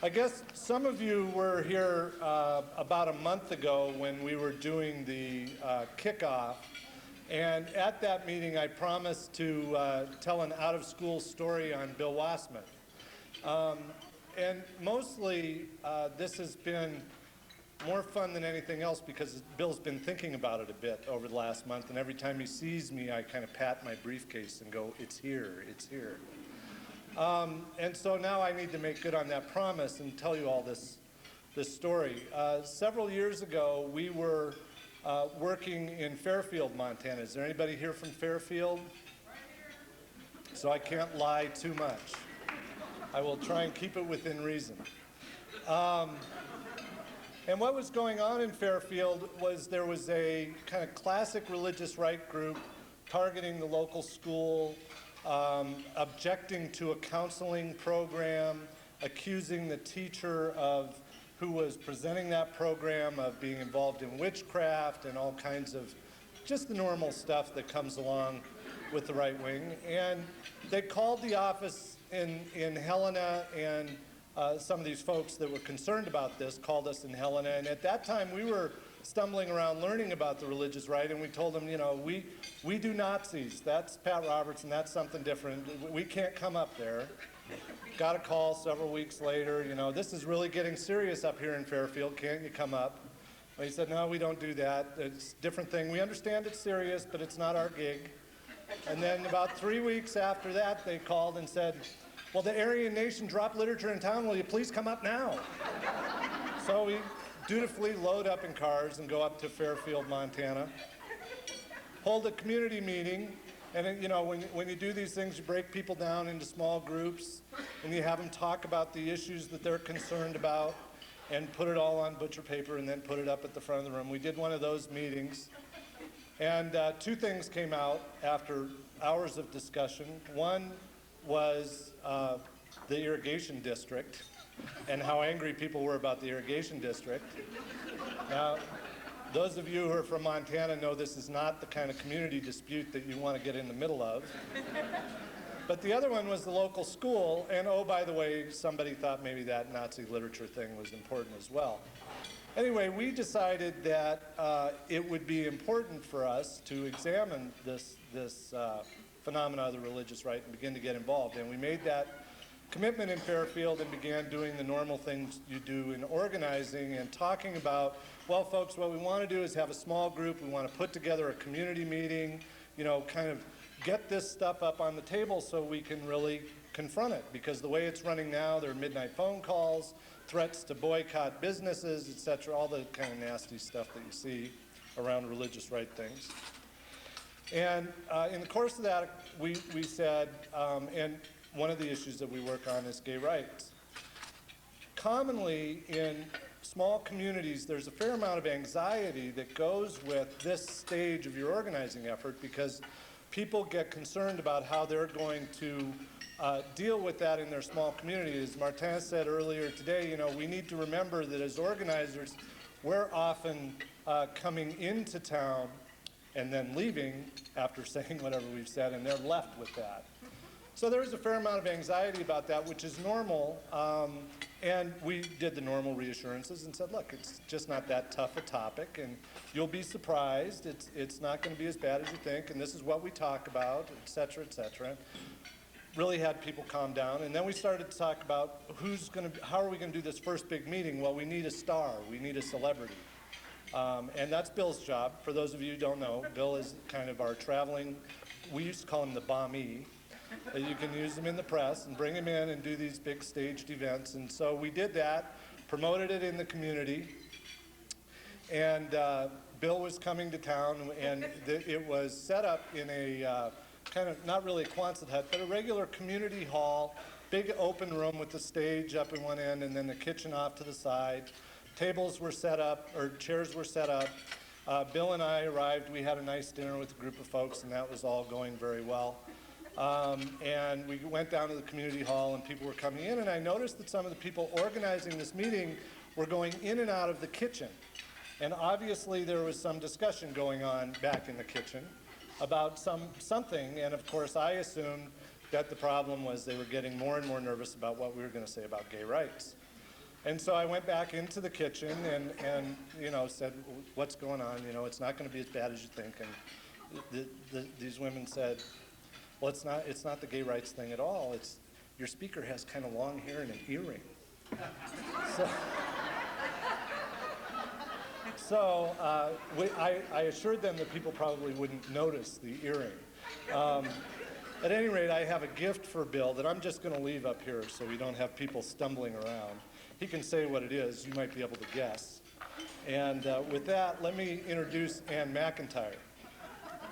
I guess some of you were here about a month ago when we were doing the kickoff, and at that meeting I promised to tell an out-of-school story on Bill Wassmuth. And mostly this has been more fun than anything else because Bill's been thinking about it a bit over the last month, and every time he sees me I kind of pat my briefcase and go, "It's here, it's here." And so now I need to make good on that promise and tell you all this story. Several years ago, we were working in Fairfield, Montana. Is there anybody here from Fairfield? So I can't lie too much. I will try and keep it within reason. And what was going on in Fairfield was there was a kind of classic religious right group targeting the local school, objecting to a counseling program, accusing the teacher of who was presenting that program of being involved in witchcraft and all kinds of just the normal stuff that comes along with the right wing. And they called the office in Helena, and some of these folks that were concerned about this called us in Helena. And at that time we were stumbling around learning about the religious right, and we told them, you know, we do Nazis. That's Pat Robertson, that's something different. We can't come up there. Got a call several weeks later, you know, this is really getting serious up here in Fairfield, can't you come up? And he said, no, we don't do that. It's a different thing. We understand it's serious, but it's not our gig. And then about 3 weeks after that, they called and said, well, the Aryan Nation dropped literature in town, will you please come up now? So we dutifully load up in cars and go up to Fairfield, Montana, hold a community meeting, and you know, when you do these things, you break people down into small groups, and you have them talk about the issues that they're concerned about, and put it all on butcher paper, and then put it up at the front of the room. We did one of those meetings, and two things came out after hours of discussion. One was the irrigation district, and how angry people were about the irrigation district. Now, those of you who are from Montana know this is not the kind of community dispute that you want to get in the middle of. But the other one was the local school, and oh, by the way, somebody thought maybe that Nazi literature thing was important as well. Anyway, we decided that it would be important for us to examine this phenomena of the religious right and begin to get involved, and we made that commitment in Fairfield and began doing the normal things you do in organizing and talking about, well, folks, what we want to do is have a small group. We want to put together a community meeting, you know, kind of get this stuff up on the table so we can really confront it. Because the way it's running now, there are midnight phone calls, threats to boycott businesses, etc., all the kind of nasty stuff that you see around religious right things. And in the course of that, we said, and one of the issues that we work on is gay rights. Commonly in small communities, there's a fair amount of anxiety that goes with this stage of your organizing effort because people get concerned about how they're going to deal with that in their small community. As Martin said earlier today, you know, we need to remember that as organizers, we're often coming into town and then leaving after saying whatever we've said, and they're left with that. So there was a fair amount of anxiety about that, which is normal, and we did the normal reassurances and said, look, it's just not that tough a topic, and you'll be surprised. It's not going to be as bad as you think, and this is what we talk about, et cetera, et cetera. Really had people calm down, and then we started to talk about how are we going to do this first big meeting? Well, we need a star. We need a celebrity. And that's Bill's job. For those of you who don't know, Bill is kind of our traveling, we used to call him the bombee. You can use him in the press and bring him in and do these big staged events. And so we did that, promoted it in the community, and Bill was coming to town, and it was set up in a kind of, not really a Quonset hut, but a regular community hall, big open room with the stage up in one end and then the kitchen off to the side. Tables were set up, or chairs were set up. Bill and I arrived, we had a nice dinner with a group of folks, and that was all going very well. And we went down to the community hall and people were coming in, and I noticed that some of the people organizing this meeting were going in and out of the kitchen. And obviously there was some discussion going on back in the kitchen about something, and of course I assumed that the problem was they were getting more and more nervous about what we were going to say about gay rights. And so I went back into the kitchen and said, what's going on? It's not going to be as bad as you think. And these women said, well, it's not the gay rights thing at all. It's your speaker has kind of long hair and an earring. So I assured them that people probably wouldn't notice the earring. At any rate, I have a gift for Bill that I'm just going to leave up here so we don't have people stumbling around. He can say what it is. You might be able to guess. And with that, let me introduce Ann McIntyre,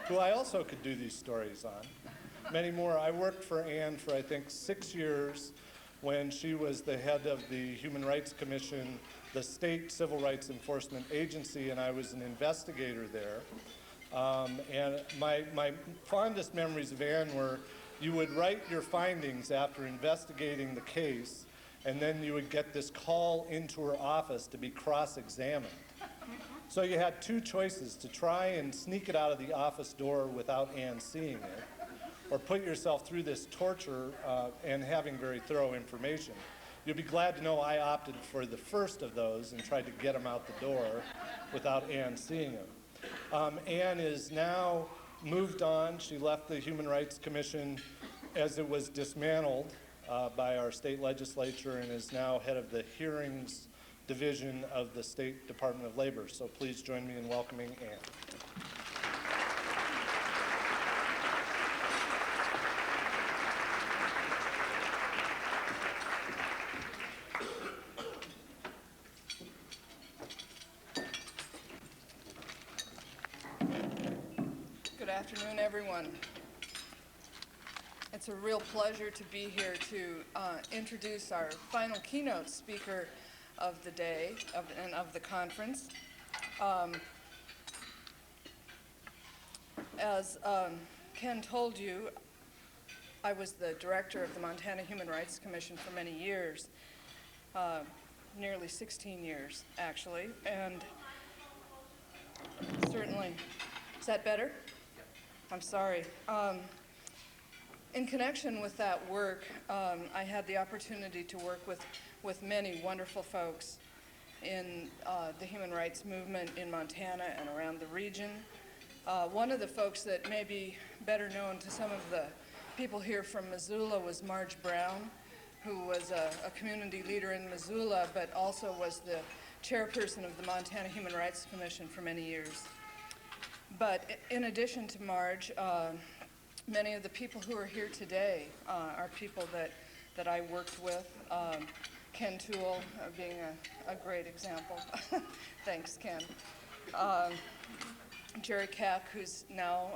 who I also could do these stories on. Many more. I worked for Ann for, I think, 6 years when she was the head of the Human Rights Commission, the state civil rights enforcement agency, and I was an investigator there. And my fondest memories of Ann were you would write your findings after investigating the case, and then you would get this call into her office to be cross-examined. So you had two choices: to try and sneak it out of the office door without Ann seeing it, or put yourself through this torture and having very thorough information. You'll be glad to know I opted for the first of those and tried to get them out the door without Ann seeing them. Ann is now moved on. She left the Human Rights Commission as it was dismantled by our state legislature and is now head of the hearings division of the State Department of Labor. So please join me in welcoming Ann. Good afternoon, everyone. It's a real pleasure to be here to introduce our final keynote speaker of the day and of the conference. As Ken told you, I was the director of the Montana Human Rights Commission for many years, nearly 16 years, actually, and certainly, is that better? I'm sorry. In connection with that work, I had the opportunity to work with many wonderful folks in the human rights movement in Montana and around the region. One of the folks that may be better known to some of the people here from Missoula was Marge Brown, who was a community leader in Missoula, but also was the chairperson of the Montana Human Rights Commission for many years. But in addition to Marge, many of the people who are here today are people that I worked with. Ken Toole being a great example. Thanks, Ken. Jerry Kack, who's now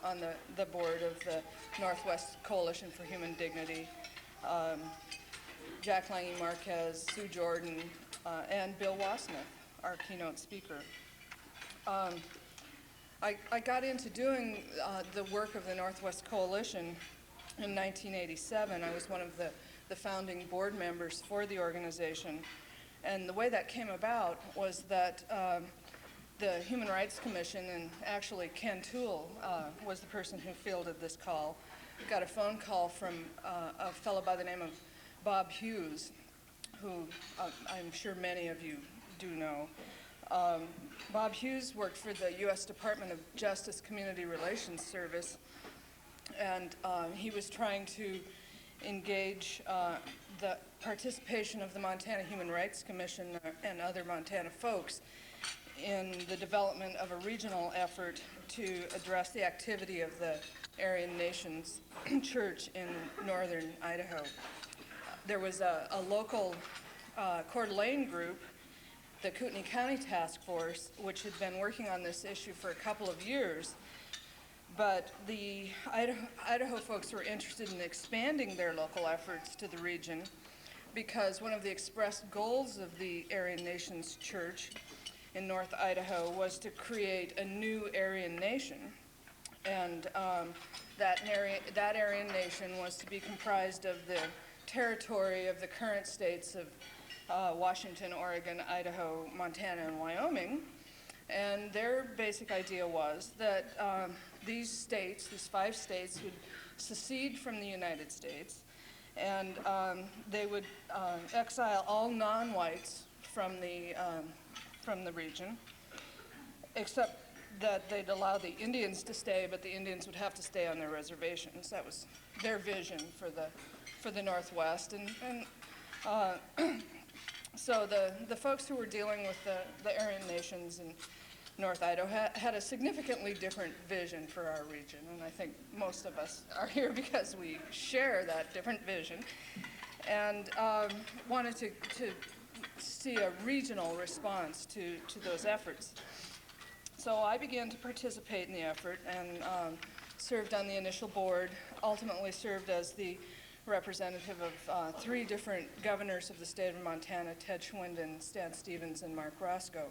on the board of the Northwest Coalition for Human Dignity. Jack Lange Marquez, Sue Jordan, and Bill Wassmuth, our keynote speaker. I got into doing the work of the Northwest Coalition in 1987. I was one of the founding board members for the organization. And the way that came about was that the Human Rights Commission, and actually Ken Toole was the person who fielded this call, got a phone call from a fellow by the name of Bob Hughes, who I'm sure many of you do know. Bob Hughes worked for the U.S. Department of Justice Community Relations Service, and he was trying to engage the participation of the Montana Human Rights Commission and other Montana folks in the development of a regional effort to address the activity of the Aryan Nations Church in northern Idaho. There was a local Coeur d'Alene group, the Kootenai County Task Force, which had been working on this issue for a couple of years, but the Idaho folks were interested in expanding their local efforts to the region because one of the expressed goals of the Aryan Nations Church in North Idaho was to create a new Aryan nation, and that Aryan nation was to be comprised of the territory of the current states of Washington, Oregon, Idaho, Montana, and Wyoming. And their basic idea was that these 5 states would secede from the United States And they would exile all non-whites from the region, except that they'd allow the Indians to stay, but the Indians would have to stay on their reservations. That was their vision for the Northwest. And so the folks who were dealing with the Aryan nations in North Idaho had a significantly different vision for our region. And I think most of us are here because we share that different vision and wanted to see a regional response to those efforts. So I began to participate in the effort and served on the initial board, ultimately served as the representative of 3 different governors of the state of Montana, Ted Schwinden, Stan Stevens, and Mark Roscoe.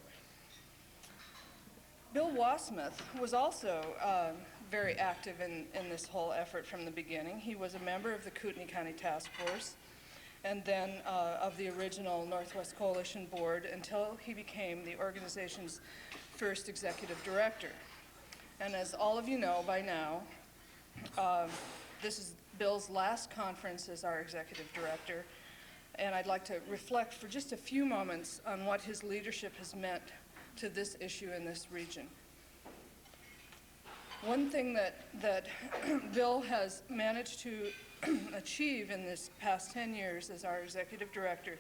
Bill Wassmuth was also very active in this whole effort from the beginning. He was a member of the Kootenai County Task Force and then of the original Northwest Coalition Board until he became the organization's first executive director. And as all of you know by now, this is Bill's last conference as our executive director, and I'd like to reflect for just a few moments on what his leadership has meant to this issue in this region. One thing that Bill has managed to achieve in this past 10 years as our executive director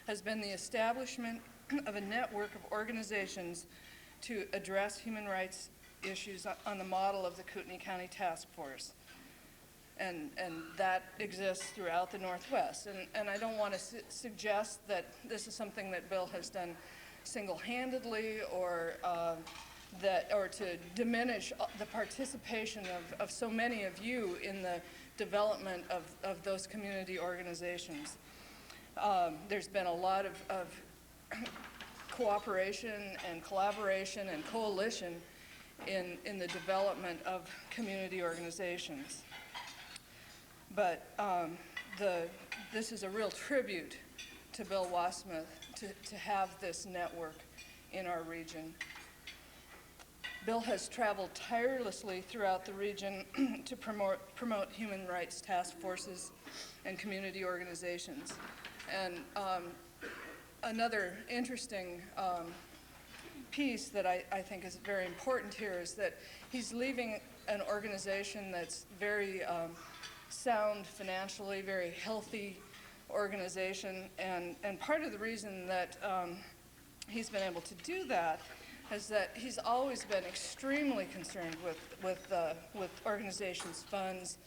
has been the establishment of a network of organizations to address human rights issues on the model of the Kootenai County Task Force. And that exists throughout the Northwest. And I don't want to suggest that this is something that Bill has done single-handedly or to diminish the participation of so many of you in the development of those community organizations. There's been a lot of cooperation and collaboration and coalition in the development of community organizations. But this is a real tribute to Bill Wassmuth to have this network in our region. Bill has traveled tirelessly throughout the region to promote human rights task forces and community organizations. And another interesting piece that I think is very important here is that he's leaving an organization that's very sound financially, very healthy organization, and part of the reason that he's been able to do that is that he's always been extremely concerned with organizations' funds,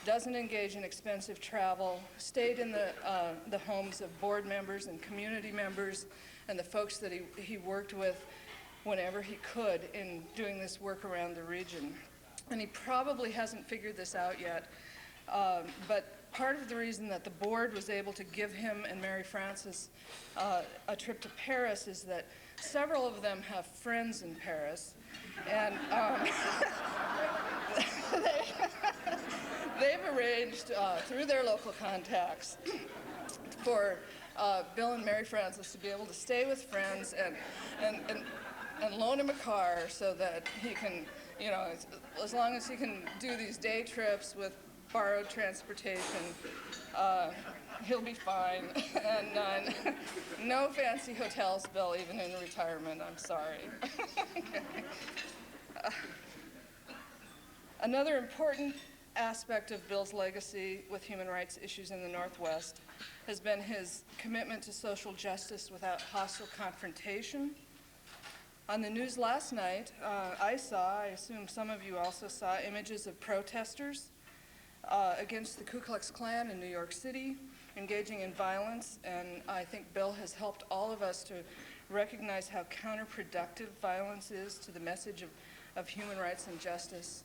doesn't engage in expensive travel, stayed in the homes of board members and community members and the folks that he worked with whenever he could in doing this work around the region. And he probably hasn't figured this out yet, but part of the reason that the board was able to give him and Mary Frances a trip to Paris is that several of them have friends in Paris, and they've arranged through their local contacts for Bill and Mary Frances to be able to stay with friends and loan him a car so that he can, you know, as long as he can do these day trips with borrowed transportation, he'll be fine. And no fancy hotels, Bill, even in retirement, I'm sorry. Another important aspect of Bill's legacy with human rights issues in the Northwest has been his commitment to social justice without hostile confrontation. On the news last night, I assume some of you also saw, images of protesters against the Ku Klux Klan in New York City, engaging in violence, and I think Bill has helped all of us to recognize how counterproductive violence is to the message of human rights and justice.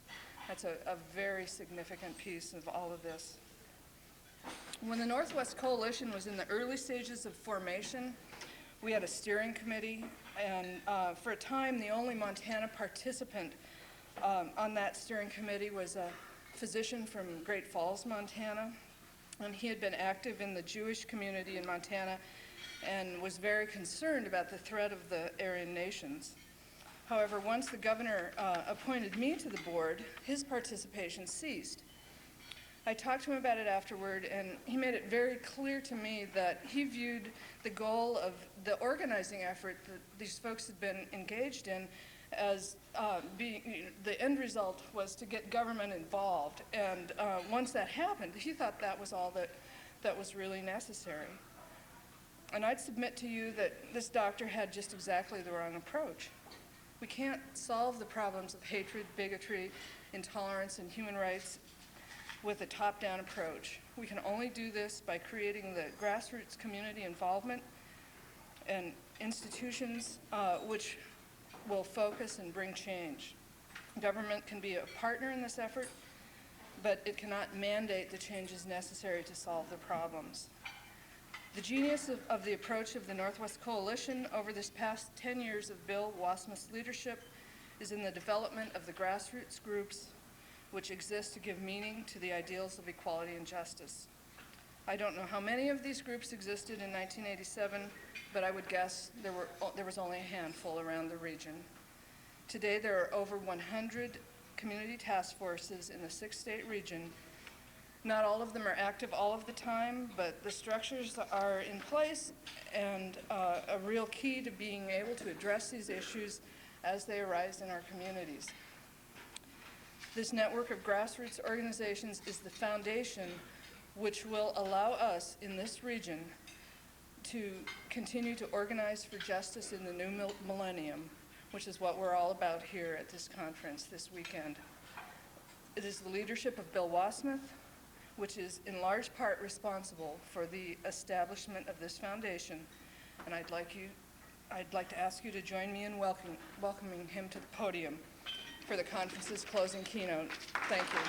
That's a very significant piece of all of this. When the Northwest Coalition was in the early stages of formation, we had a steering committee, and for a time, the only Montana participant on that steering committee was a physician from Great Falls, Montana, and he had been active in the Jewish community in Montana and was very concerned about the threat of the Aryan nations. However, once the governor appointed me to the board, his participation ceased. I talked to him about it afterward, and he made it very clear to me that he viewed the goal of the organizing effort that these folks had been engaged in as the end result was to get government involved. And once that happened, he thought that was all that was really necessary. And I'd submit to you that this doctor had just exactly the wrong approach. We can't solve the problems of hatred, bigotry, intolerance, and human rights with a top-down approach. We can only do this by creating the grassroots community involvement and institutions which will focus and bring change. Government can be a partner in this effort, but it cannot mandate the changes necessary to solve the problems. The genius of the approach of the Northwest Coalition over this past 10 years of Bill Wassmuth's leadership is in the development of the grassroots groups which exist to give meaning to the ideals of equality and justice. I don't know how many of these groups existed in 1987, but I would guess there was only a handful around the region. Today, there are over 100 community task forces in the 6-state region. Not all of them are active all of the time, but the structures are in place and a real key to being able to address these issues as they arise in our communities. This network of grassroots organizations is the foundation which will allow us in this region to continue to organize for justice in the new millennium, which is what we're all about here at this conference this weekend. It is the leadership of Bill Wassmuth, which is in large part responsible for the establishment of this foundation, and I'd like to ask you to join me in welcoming him to the podium for the conference's closing keynote. Thank you.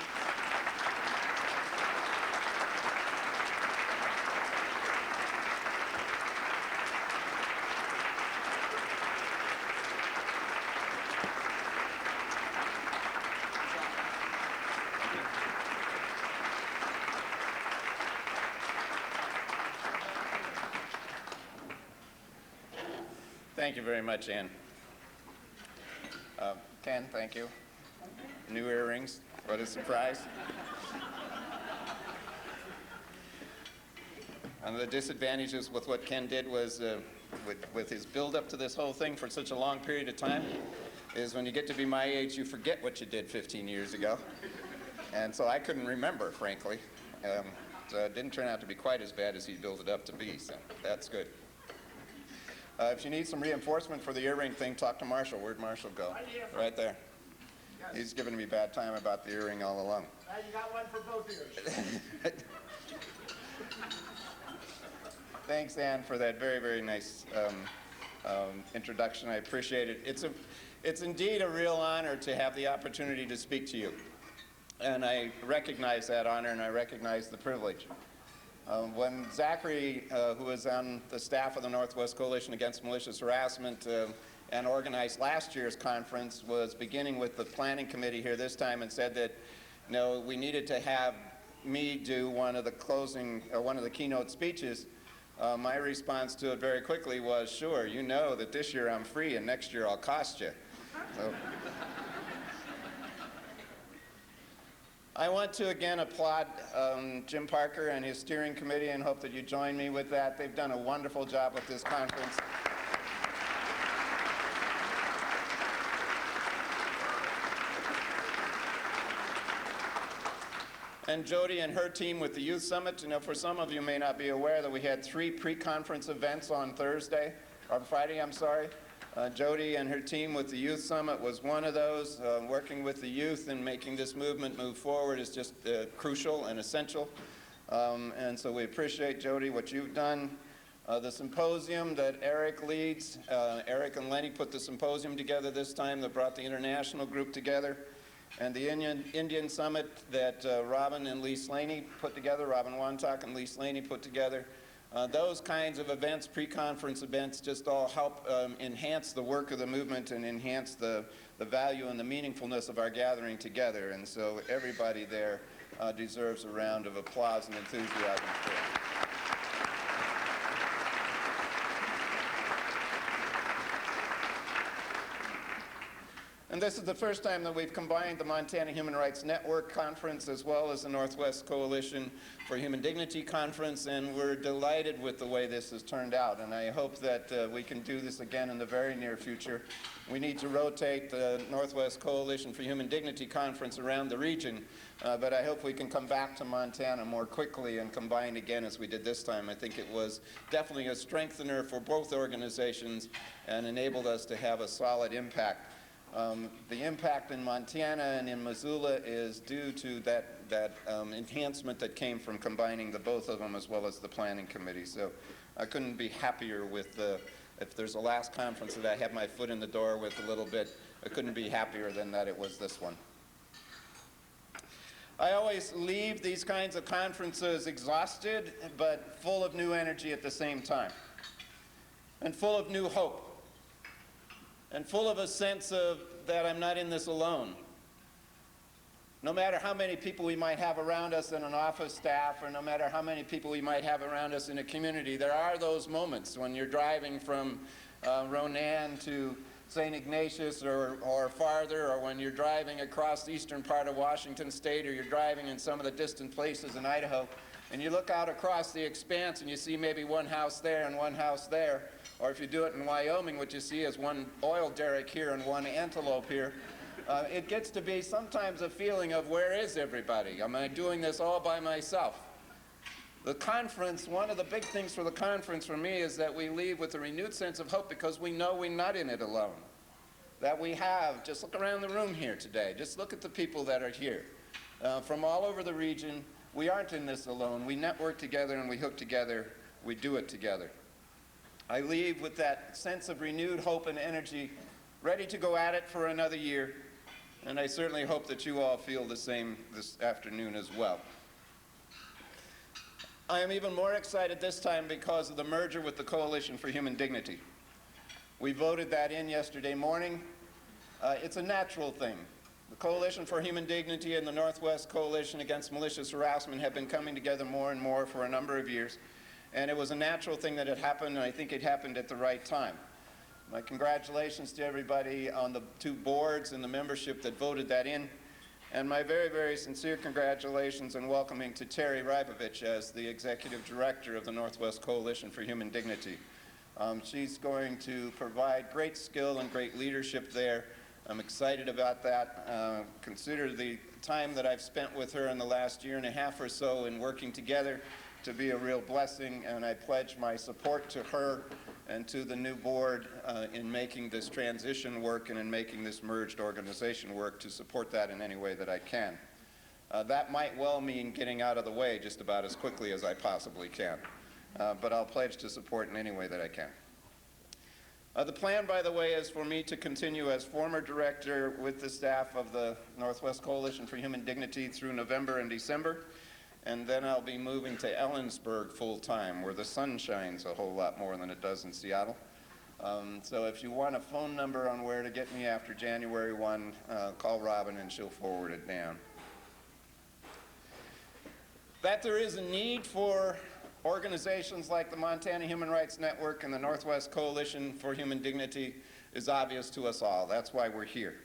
Thank you very much, Ann. Ken, thank you. New earrings, what a surprise. One of the disadvantages with what Ken did was, with his build-up to this whole thing for such a long period of time, is when you get to be my age, you forget what you did 15 years ago. And so I couldn't remember, frankly. So it didn't turn out to be quite as bad as he built it up to be, so that's good. If you need some reinforcement for the earring thing, talk to Marshall. Where'd Marshall go? Right there. Yes. He's giving me a bad time about the earring all along. You got one for both ears. Thanks, Ann, for that very, very nice introduction. I appreciate it. It's indeed a real honor to have the opportunity to speak to you. And I recognize that honor, and I recognize the privilege. When Zachary, who was on the staff of the Northwest Coalition Against Malicious Harassment and organized last year's conference, was beginning with the planning committee here this time and said that, we needed to have me do one of the keynote speeches, my response to it very quickly was, sure, you know that this year I'm free and next year I'll cost you. So, I want to again applaud Jim Parker and his steering committee and hope that you join me with that. They've done a wonderful job with this conference. And Jody and her team with the Youth Summit. For some of you may not be aware that we had 3 pre-conference events on Friday, I'm sorry. Jody and her team with the Youth Summit was one of those. Working with the youth and making this movement move forward is just crucial and essential. And so we appreciate, Jody, what you've done. The symposium that Eric leads, Eric and Lenny put the symposium together this time that brought the international group together. And the Indian Summit that Robin and Lee Slaney put together, Robin Wantak and Lee Slaney put together. Those kinds of events, pre-conference events, just all help enhance the work of the movement and enhance the value and the meaningfulness of our gathering together. And so everybody there deserves a round of applause and enthusiasm for it. And this is the first time that we've combined the Montana Human Rights Network Conference as well as the Northwest Coalition for Human Dignity Conference, and we're delighted with the way this has turned out. And I hope that we can do this again in the very near future. We need to rotate the Northwest Coalition for Human Dignity Conference around the region, but I hope we can come back to Montana more quickly and combine again as we did this time. I think it was definitely a strengthener for both organizations and enabled us to have a solid impact. The impact in Montana and in Missoula is due to that enhancement that came from combining the both of them as well as the planning committee. So I couldn't be happier with if there's a last conference that I had my foot in the door with a little bit, I couldn't be happier than that it was this one. I always leave these kinds of conferences exhausted, but full of new energy at the same time, and full of new hope, and full of a sense of that I'm not in this alone. No matter how many people we might have around us in an office staff, or no matter how many people we might have around us in a community, there are those moments when you're driving from Ronan to St. Ignatius or farther, or when you're driving across the eastern part of Washington State, or you're driving in some of the distant places in Idaho, and you look out across the expanse and you see maybe one house there and one house there, or if you do it in Wyoming, what you see is one oil derrick here and one antelope here. It gets to be sometimes a feeling of, where is everybody? Am I doing this all by myself? The conference, one of the big things for the conference for me is that we leave with a renewed sense of hope because we know we're not in it alone. That we have, just look around the room here today, just look at the people that are here. From all over the region, we aren't in this alone. We network together and we hook together, we do it together. I leave with that sense of renewed hope and energy, ready to go at it for another year. And I certainly hope that you all feel the same this afternoon as well. I am even more excited this time because of the merger with the Coalition for Human Dignity. We voted that in yesterday morning. It's a natural thing. The Coalition for Human Dignity and the Northwest Coalition Against Malicious Harassment have been coming together more and more for a number of years. And it was a natural thing that had happened, and I think it happened at the right time. My congratulations to everybody on the two boards and the membership that voted that in. And my very, very sincere congratulations and welcoming to Terry Rybovich as the Executive Director of the Northwest Coalition for Human Dignity. She's going to provide great skill and great leadership there. I'm excited about that. Consider the time that I've spent with her in the last year and a half or so in working together to be a real blessing, and I pledge my support to her and to the new board in making this transition work and in making this merged organization work, to support that in any way that I can. That might well mean getting out of the way just about as quickly as I possibly can, but I'll pledge to support in any way that I can. The plan, by the way, is for me to continue as former director with the staff of the Northwest Coalition for Human Dignity through November and December. And then I'll be moving to Ellensburg full-time, where the sun shines a whole lot more than it does in Seattle. So if you want a phone number on where to get me after January 1, call Robin and she'll forward it down. That there is a need for organizations like the Montana Human Rights Network and the Northwest Coalition for Human Dignity is obvious to us all. That's why we're here.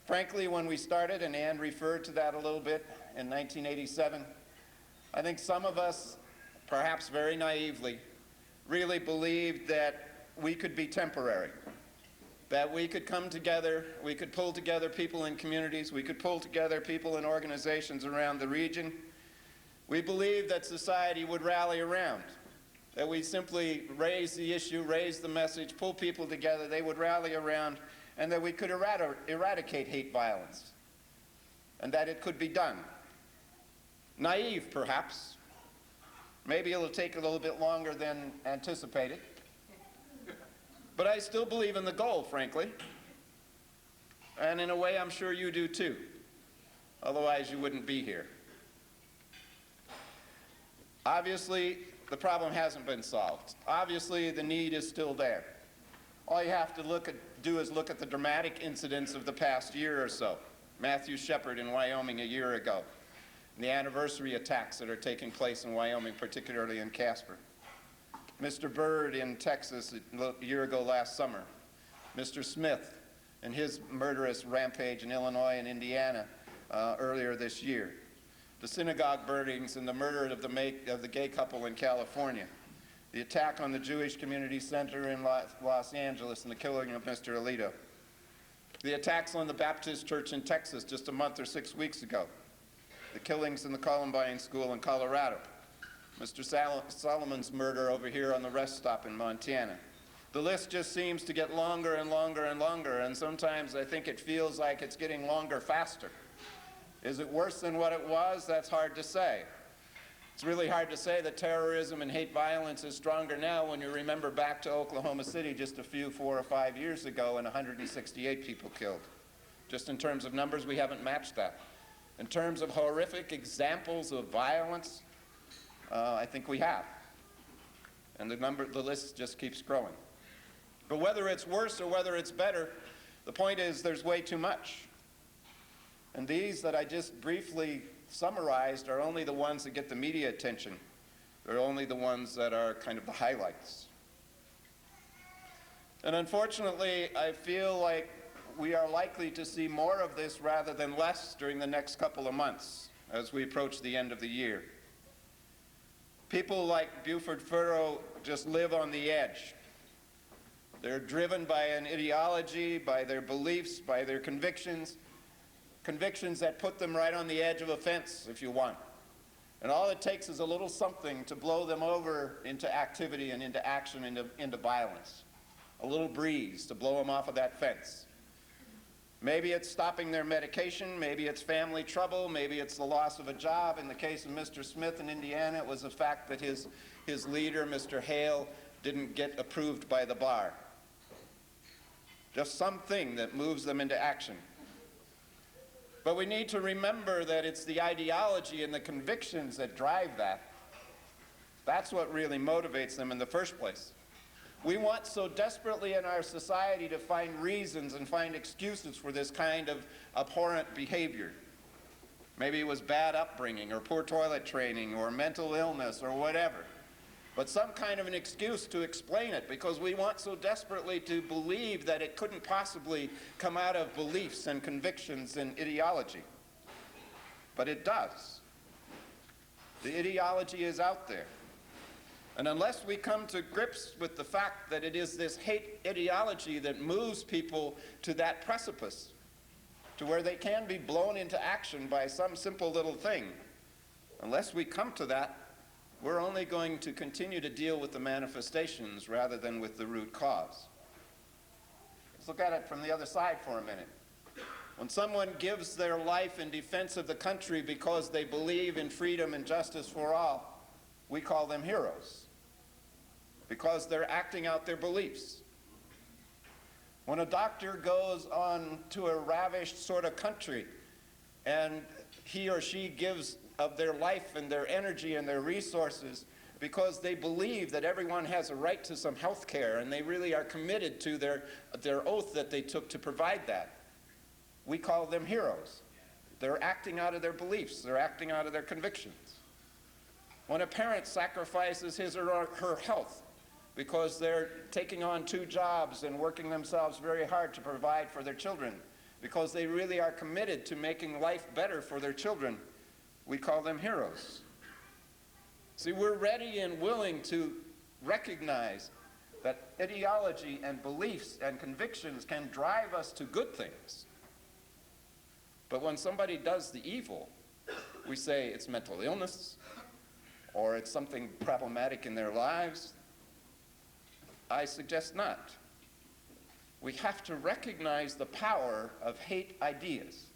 Frankly, when we started, and Ann referred to that a little bit, in 1987, I think some of us, perhaps very naively, really believed that we could be temporary, that we could come together, we could pull together people in communities, we could pull together people in organizations around the region. We believed that society would rally around, that we simply raise the issue, raise the message, pull people together, they would rally around, and that we could eradicate hate violence, and that it could be done. Naive, perhaps. Maybe it'll take a little bit longer than anticipated. But I still believe in the goal, frankly. And in a way, I'm sure you do too. Otherwise, you wouldn't be here. Obviously, the problem hasn't been solved. Obviously, the need is still there. All you have to do is look at the dramatic incidents of the past year or so. Matthew Shepard in Wyoming a year ago. The anniversary attacks that are taking place in Wyoming, particularly in Casper. Mr. Byrd in Texas a year ago last summer. Mr. Smith in his murderous rampage in Illinois and Indiana earlier this year, the synagogue burnings and the murder of the gay couple in California, the attack on the Jewish Community Center in Los Angeles and the killing of Mr. Alito, the attacks on the Baptist Church in Texas just a month or 6 weeks ago, the killings in the Columbine School in Colorado, Mr. Solomon's murder over here on the rest stop in Montana. The list just seems to get longer and longer and longer, and sometimes I think it feels like it's getting longer faster. Is it worse than what it was? That's hard to say. It's really hard to say that terrorism and hate violence is stronger now when you remember back to Oklahoma City just a few 4 or 5 years ago and 168 people killed. Just in terms of numbers, we haven't matched that. In terms of horrific examples of violence, I think we have. And the list just keeps growing. But whether it's worse or whether it's better, the point is there's way too much. And these that I just briefly summarized are only the ones that get the media attention. They're only the ones that are kind of the highlights. And unfortunately, I feel like we are likely to see more of this rather than less during the next couple of months as we approach the end of the year. People like Buford Furrow just live on the edge. They're driven by an ideology, by their beliefs, by their convictions that put them right on the edge of a fence, if you want. And all it takes is a little something to blow them over into activity and into action, into violence. A little breeze to blow them off of that fence. Maybe it's stopping their medication, maybe it's family trouble, maybe it's the loss of a job. In the case of Mr. Smith in Indiana, it was the fact that his leader, Mr. Hale, didn't get approved by the bar. Just something that moves them into action. But we need to remember that it's the ideology and the convictions that drive that. That's what really motivates them in the first place. We want so desperately in our society to find reasons and find excuses for this kind of abhorrent behavior. Maybe it was bad upbringing or poor toilet training or mental illness or whatever. But some kind of an excuse to explain it, because we want so desperately to believe that it couldn't possibly come out of beliefs and convictions and ideology. But it does. The ideology is out there. And unless we come to grips with the fact that it is this hate ideology that moves people to that precipice, to where they can be blown into action by some simple little thing, unless we come to that, we're only going to continue to deal with the manifestations rather than with the root cause. Let's look at it from the other side for a minute. When someone gives their life in defense of the country because they believe in freedom and justice for all, we call them heroes, because they're acting out their beliefs. When a doctor goes on to a ravished sort of country and he or she gives of their life and their energy and their resources because they believe that everyone has a right to some health care and they really are committed to their oath that they took to provide that, we call them heroes. They're acting out of their beliefs. They're acting out of their convictions. When a parent sacrifices his or her health because they're taking on 2 jobs and working themselves very hard to provide for their children, because they really are committed to making life better for their children, we call them heroes. See, we're ready and willing to recognize that ideology and beliefs and convictions can drive us to good things. But when somebody does the evil, we say it's mental illness or it's something problematic in their lives. I suggest not. We have to recognize the power of hate ideas.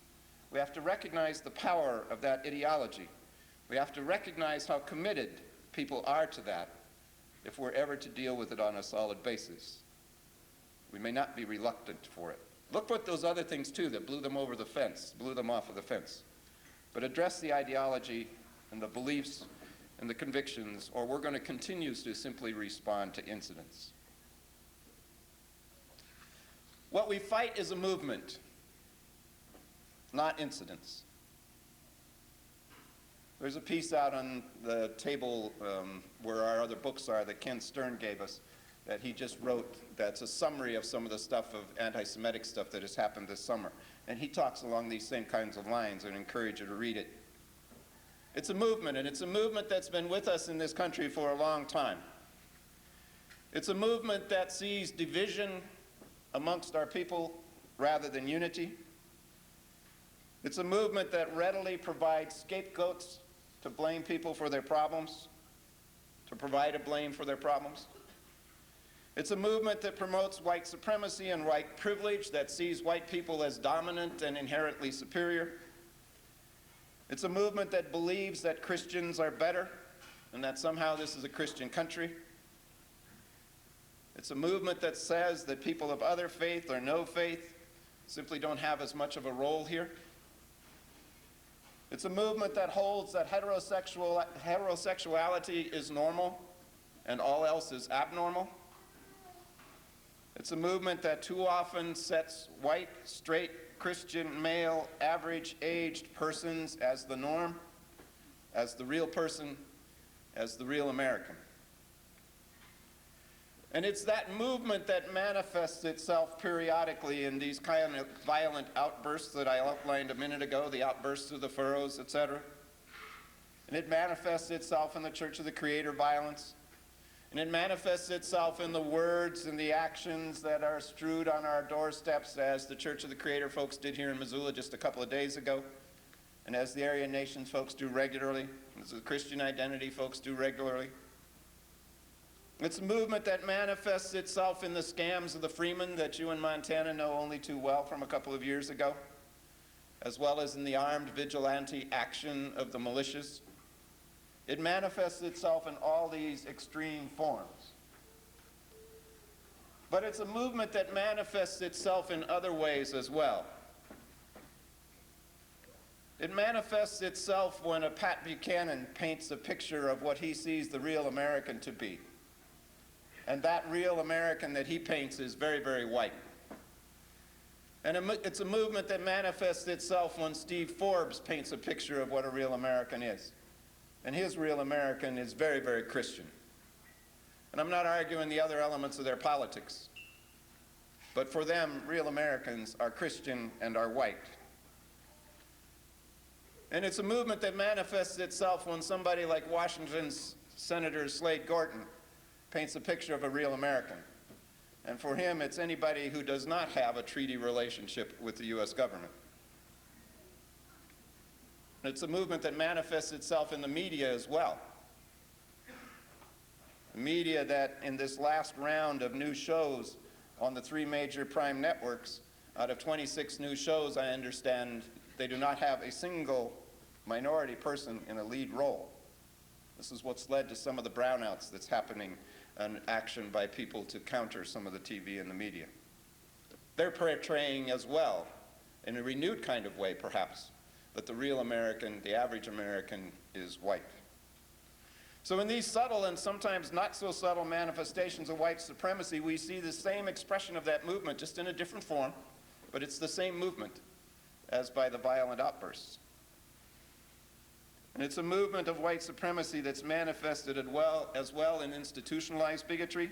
We have to recognize the power of that ideology. We have to recognize how committed people are to that if we're ever to deal with it on a solid basis. We may not be reluctant for it. Look at those other things too that blew them over the fence, blew them off of the fence. But address the ideology and the beliefs and the convictions, or we're going to continue to simply respond to incidents. What we fight is a movement, not incidents. There's a piece out on the table where our other books are that Ken Stern gave us that he just wrote that's a summary of some of the stuff of anti-Semitic stuff that has happened this summer. And he talks along these same kinds of lines, and I encourage you to read it. It's a movement, and it's a movement that's been with us in this country for a long time. It's a movement that sees division amongst our people rather than unity. It's a movement that readily provides scapegoats to blame people for their problems, to provide a blame for their problems. It's a movement that promotes white supremacy and white privilege, that sees white people as dominant and inherently superior. It's a movement that believes that Christians are better and that somehow this is a Christian country. It's a movement that says that people of other faith or no faith simply don't have as much of a role here. It's a movement that holds that heterosexuality is normal and all else is abnormal. It's a movement that too often sets white, straight, Christian, male, average-aged persons as the norm, as the real person, as the real American. And it's that movement that manifests itself periodically in these kind of violent outbursts that I outlined a minute ago, the outbursts of the furrows, etc. And it manifests itself in the Church of the Creator violence. And it manifests itself in the words and the actions that are strewed on our doorsteps, as the Church of the Creator folks did here in Missoula just a couple of days ago, and as the Aryan Nations folks do regularly, as the Christian Identity folks do regularly. It's a movement that manifests itself in the scams of the Freemen that you in Montana know only too well from a couple of years ago, as well as in the armed vigilante action of the militias. It manifests itself in all these extreme forms. But it's a movement that manifests itself in other ways as well. It manifests itself when a Pat Buchanan paints a picture of what he sees the real American to be. And that real American that he paints is very, very white. And it's a movement that manifests itself when Steve Forbes paints a picture of what a real American is. And his real American is very, very Christian. And I'm not arguing the other elements of their politics. But for them, real Americans are Christian and are white. And it's a movement that manifests itself when somebody like Washington's Senator Slade Gorton paints a picture of a real American. And for him, it's anybody who does not have a treaty relationship with the U.S. government. It's a movement that manifests itself in the media as well. The media that in this last round of new shows on the 3 major prime networks, out of 26 new shows, I understand they do not have a single minority person in a lead role. This is what's led to some of the brownouts that's happening in action by people to counter some of the TV and the media. They're portraying as well, in a renewed kind of way perhaps, that the real American, the average American, is white. So in these subtle and sometimes not so subtle manifestations of white supremacy, we see the same expression of that movement, just in a different form, but it's the same movement as by the violent outbursts. And it's a movement of white supremacy that's manifested as well in institutionalized bigotry,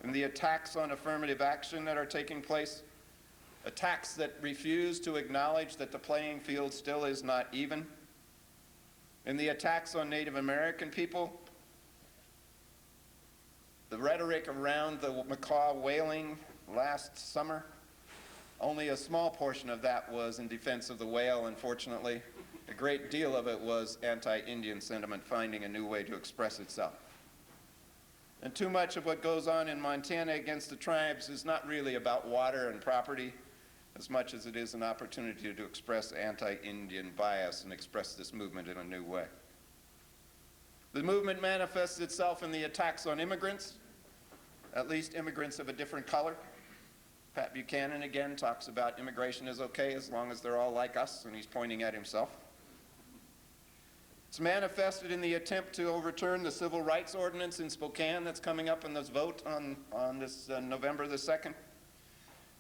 in the attacks on affirmative action that are taking place, attacks that refuse to acknowledge that the playing field still is not even, in the attacks on Native American people, the rhetoric around the macaw whaling last summer. Only a small portion of that was in defense of the whale, unfortunately. A great deal of it was anti-Indian sentiment finding a new way to express itself. And too much of what goes on in Montana against the tribes is not really about water and property, as much as it is an opportunity to express anti-Indian bias and express this movement in a new way. The movement manifests itself in the attacks on immigrants, at least immigrants of a different color. Pat Buchanan again talks about immigration is okay as long as they're all like us, and he's pointing at himself. It's manifested in the attempt to overturn the Civil Rights Ordinance in Spokane that's coming up in this vote on this November the 2nd.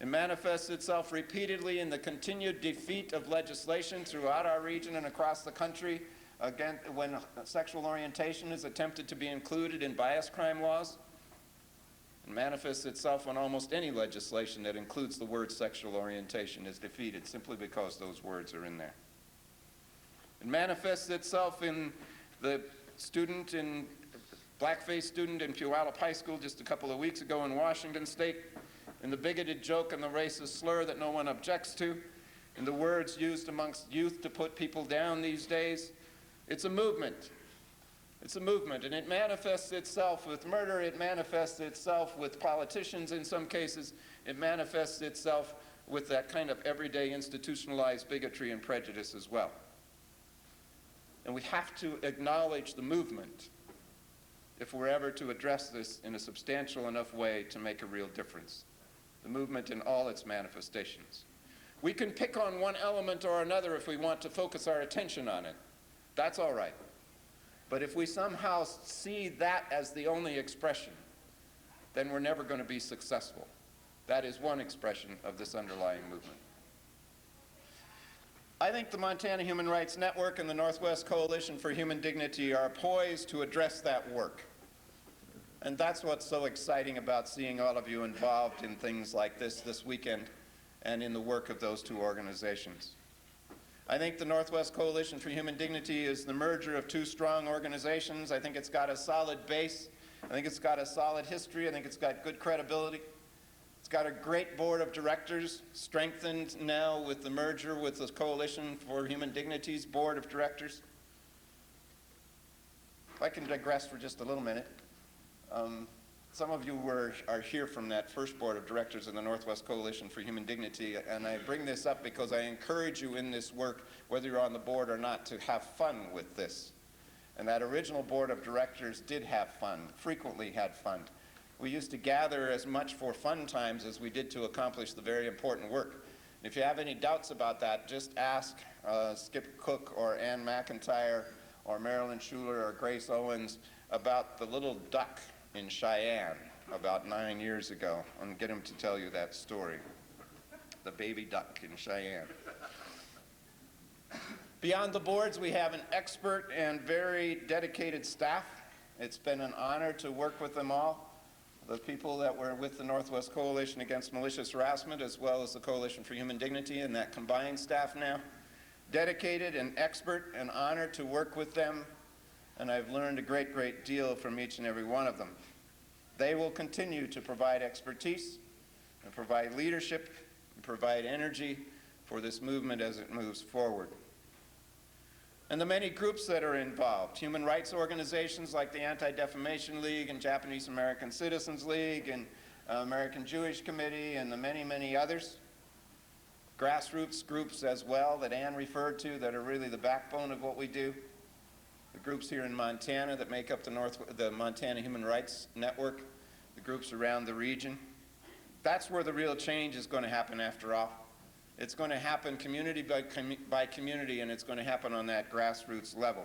It manifests itself repeatedly in the continued defeat of legislation throughout our region and across the country, again, when sexual orientation is attempted to be included in bias crime laws. and manifests itself on almost any legislation that includes the word sexual orientation is defeated simply because those words are in there. It manifests itself in the blackface student in Puyallup High School just a couple of weeks ago in Washington State, in the bigoted joke and the racist slur that no one objects to, in the words used amongst youth to put people down these days. It's a movement. It's a movement, and it manifests itself with murder. It manifests itself with politicians in some cases. It manifests itself with that kind of everyday institutionalized bigotry and prejudice as well. And we have to acknowledge the movement if we're ever to address this in a substantial enough way to make a real difference. The movement in all its manifestations. We can pick on one element or another if we want to focus our attention on it. That's all right. But if we somehow see that as the only expression, then we're never going to be successful. That is one expression of this underlying movement. I think the Montana Human Rights Network and the Northwest Coalition for Human Dignity are poised to address that work. And that's what's so exciting about seeing all of you involved in things like this weekend, and in the work of those two organizations. I think the Northwest Coalition for Human Dignity is the merger of two strong organizations. I think it's got a solid base. I think it's got a solid history. I think it's got good credibility. It's got a great board of directors, strengthened now with the merger with the Coalition for Human Dignity's board of directors. If I can digress for just a little minute. Some of you are here from that first board of directors of the Northwest Coalition for Human Dignity, and I bring this up because I encourage you in this work, whether you're on the board or not, to have fun with this. And that original board of directors did have fun, frequently had fun. We used to gather as much for fun times as we did to accomplish the very important work. And if you have any doubts about that, just ask Skip Cook or Ann McIntyre or Marilyn Schuler or Grace Owens about the little duck in Cheyenne about 9 years ago, and get him to tell you that story. The baby duck in Cheyenne. Beyond the boards, we have an expert and very dedicated staff. It's been an honor to work with them all. The people that were with the Northwest Coalition Against Malicious Harassment, as well as the Coalition for Human Dignity, and that combined staff now. Dedicated and expert, and honored to work with them. And I've learned a great deal from each and every one of them. They will continue to provide expertise and provide leadership and provide energy for this movement as it moves forward. And the many groups that are involved, human rights organizations like the Anti-Defamation League and Japanese American Citizens League and American Jewish Committee and the many others. Grassroots groups as well that Ann referred to that are really the backbone of what we do. The groups here in Montana that make up the Montana Human Rights Network, the groups around the region. That's where the real change is going to happen after all. It's going to happen community by community, and it's going to happen on that grassroots level.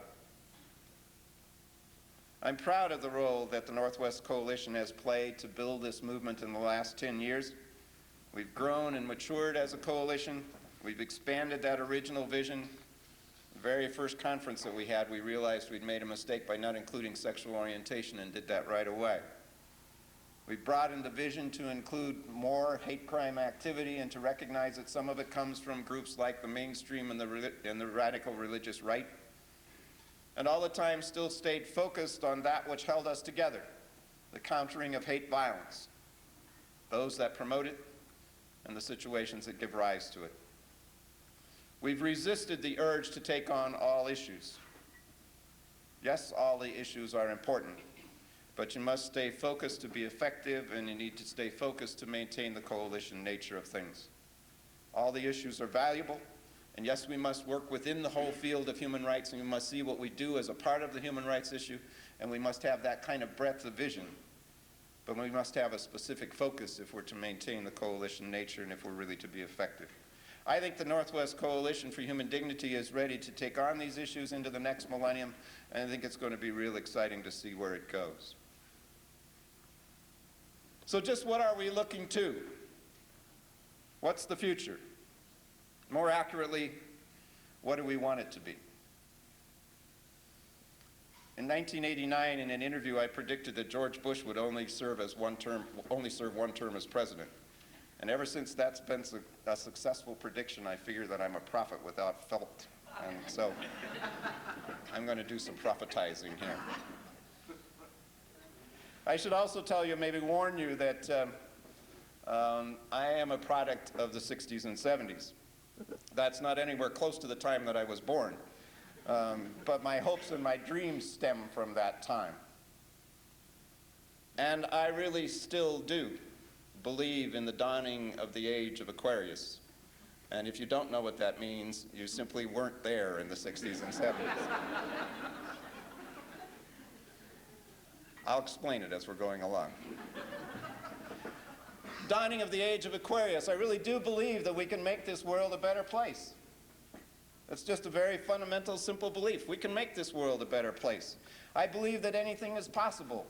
I'm proud of the role that the Northwest Coalition has played to build this movement in the last 10 years. We've grown and matured as a coalition. We've expanded that original vision. The very first conference that we had, we realized we'd made a mistake by not including sexual orientation and did that right away. We broadened the vision to include more hate crime activity and to recognize that some of it comes from groups like the mainstream and the radical religious right. And all the time still stayed focused on that which held us together, the countering of hate violence, those that promote it and the situations that give rise to it. We've resisted the urge to take on all issues. Yes, all the issues are important, but you must stay focused to be effective, and you need to stay focused to maintain the coalition nature of things. All the issues are valuable, and yes, we must work within the whole field of human rights, and we must see what we do as a part of the human rights issue, and we must have that kind of breadth of vision. But we must have a specific focus if we're to maintain the coalition nature and if we're really to be effective. I think the Northwest Coalition for Human Dignity is ready to take on these issues into the next millennium, and I think it's going to be real exciting to see where it goes. So just what are we looking to? What's the future? More accurately, what do we want it to be? In 1989, in an interview, I predicted that George Bush would only serve one term as president. And ever since that's been a successful prediction, I figure that I'm a prophet without felt. And so I'm going to do some prophetizing here. I should also tell you, maybe warn you, that I am a product of the 60s and 70s. That's not anywhere close to the time that I was born. But my hopes and my dreams stem from that time. And I really still do believe in the dawning of the age of Aquarius. And if you don't know what that means, you simply weren't there in the 60s and 70s. I'll explain it as we're going along. Dawning of the age of Aquarius. I really do believe that we can make this world a better place. It's just a very fundamental, simple belief. We can make this world a better place. I believe that anything is possible.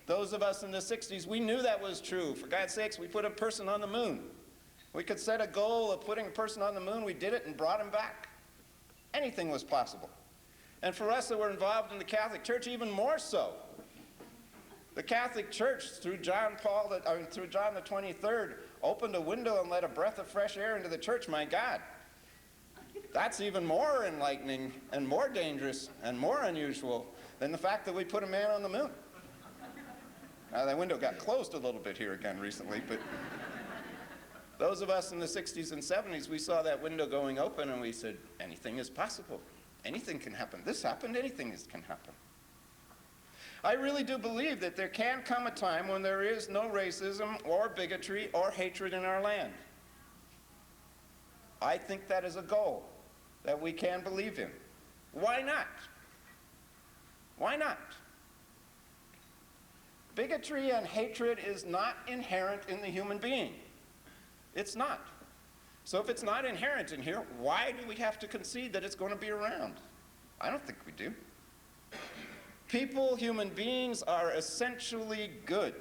Those of us in the 60s, we knew that was true. For God's sakes, we put a person on the moon. We could set a goal of putting a person on the moon. We did it and brought him back. Anything was possible. And for us that were involved in the Catholic Church, even more so. The Catholic Church, through John the 23rd, opened a window and let a breath of fresh air into the church. My God. That's even more enlightening and more dangerous and more unusual than the fact that we put a man on the moon. Now, that window got closed a little bit here again recently, but those of us in the 60s and 70s, we saw that window going open and we said, anything is possible. Anything can happen. This happened, anything can happen. I really do believe that there can come a time when there is no racism or bigotry or hatred in our land. I think that is a goal that we can believe in. Why not? Why not? Bigotry and hatred is not inherent in the human being. It's not. So if it's not inherent in here, why do we have to concede that it's going to be around? I don't think we do. People, human beings, are essentially good.